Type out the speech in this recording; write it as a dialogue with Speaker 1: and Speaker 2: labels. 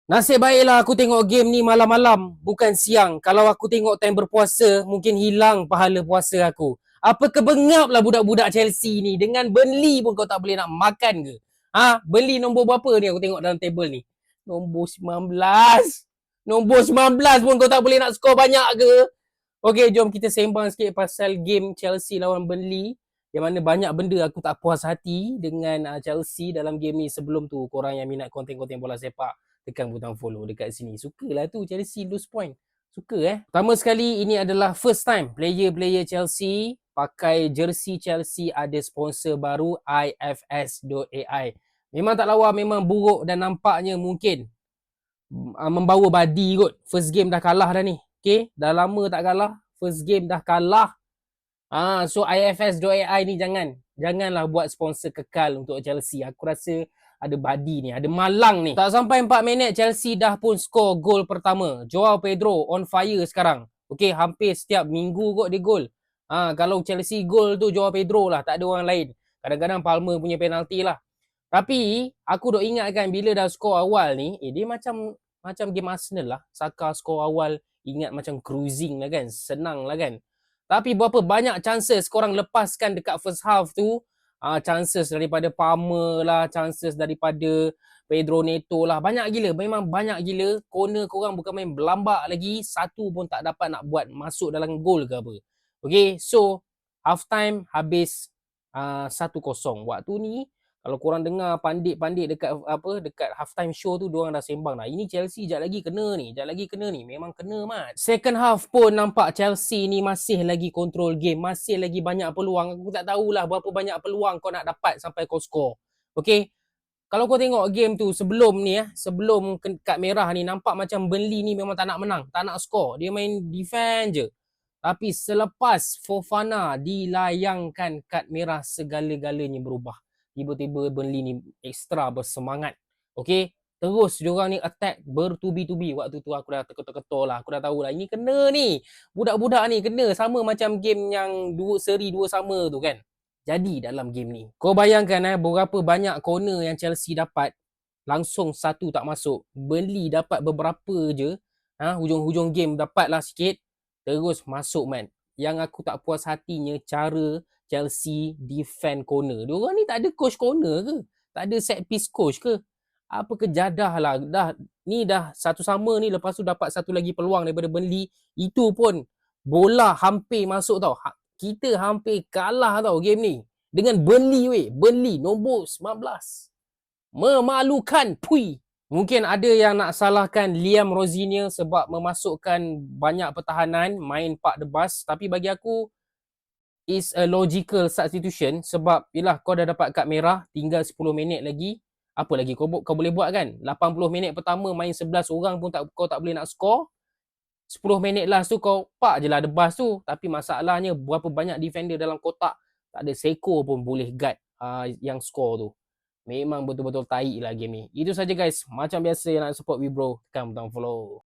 Speaker 1: Nasib baiklah aku tengok game ni malam-malam, bukan siang. Kalau aku tengok time berpuasa, mungkin hilang pahala puasa aku. Apa kebengap lah budak-budak Chelsea ni. Dengan Burnley pun kau tak boleh nak makan ke? Ha? Burnley nombor berapa ni aku tengok dalam table ni? Nombor 19. Nombor 19 pun kau tak boleh nak skor banyak ke? Okey, jom kita sembang sikit pasal game Chelsea lawan Burnley. Yang mana banyak benda aku tak puas hati dengan Chelsea dalam game ni. Sebelum tu, korang yang minat konten-konten bola sepak, tekan butang follow dekat sini. Sukalah tu Chelsea lose point. Suka. Pertama sekali, ini adalah first time player-player Chelsea pakai jersey Chelsea ada sponsor baru ifs.ai. Memang tak lawa, memang buruk dan nampaknya mungkin membawa badi kot. First game dah kalah dah ni. Okay, dah lama tak kalah. First game dah kalah. So ifs.ai ni janganlah buat sponsor kekal untuk Chelsea. Aku rasa ada badi ni, ada malang ni. Tak sampai 4 minit Chelsea dah pun skor gol pertama. Joao Pedro on fire sekarang. Okay, hampir setiap minggu kot dia gol. Kalau Chelsea gol tu Joao Pedro lah, tak ada orang lain. Kadang-kadang Palmer punya penalti lah. Tapi aku duk ingatkan bila dah skor awal ni, dia macam game Arsenal lah. Saka skor awal, ingat macam cruising lah kan, senang lah kan. Tapi berapa banyak chances korang lepaskan dekat first half tu. Chances daripada Palmer lah, chances daripada Pedro Neto lah. Banyak gila, memang banyak gila. Corner korang bukan main berlambak lagi. Satu pun tak dapat nak buat masuk dalam gol ke apa. Okay, so half time habis 1-0. Waktu ni kalau korang dengar pandit-pandit dekat half time show tu, diorang dah sembang dah. Ini Chelsea jap lagi kena ni. Memang kena mat. Second half pun nampak Chelsea ni masih lagi control game, masih lagi banyak peluang. Aku tak tahulah berapa banyak peluang kau nak dapat sampai kau score. Okay? Kalau kau tengok game tu sebelum ni sebelum kad merah ni, nampak macam Burnley ni memang tak nak menang, tak nak score. Dia main defend je. Tapi selepas Fofana dilayangkan kad merah, segala-galanya berubah. Tiba-tiba Burnley ni ekstra bersemangat. Okay, terus diorang ni attack bertubi-tubi. Waktu tu aku dah ketor-ketor lah. Aku dah tahu lah, ini kena ni. Budak-budak ni kena. Sama macam game yang seri 2 sama tu kan. Jadi dalam game ni, kau bayangkan berapa banyak corner yang Chelsea dapat. Langsung satu tak masuk. Burnley dapat beberapa je. Hujung-hujung game dapat lah sikit. Terus masuk man. Yang aku tak puas hatinya cara Chelsea defend corner. Diorang ni tak ada coach corner ke? Tak ada set piece coach ke? Apa kejadah lah. Ni dah satu sama ni, lepas tu dapat satu lagi peluang daripada Burnley. Itu pun bola hampir masuk tau. Kita hampir kalah tau game ni. Dengan Burnley weh. Burnley nombor 19. Memalukan. Pui. Mungkin ada yang nak salahkan Liam Rosigne sebab memasukkan banyak pertahanan, main park the bus. Tapi bagi aku, is a logical substitution sebab yelah kau dah dapat kad merah, tinggal 10 minit lagi. Apa lagi kau boleh buat kan? 80 minit pertama main 11 orang pun kau tak boleh nak score. 10 minit last tu kau park je lah the bus tu. Tapi masalahnya berapa banyak defender dalam kotak, tak ada seko pun boleh guard yang score tu. Memang betul-betul taik lah game ni. Itu saja guys. Macam biasa yang nak support we bro, tekan butang follow.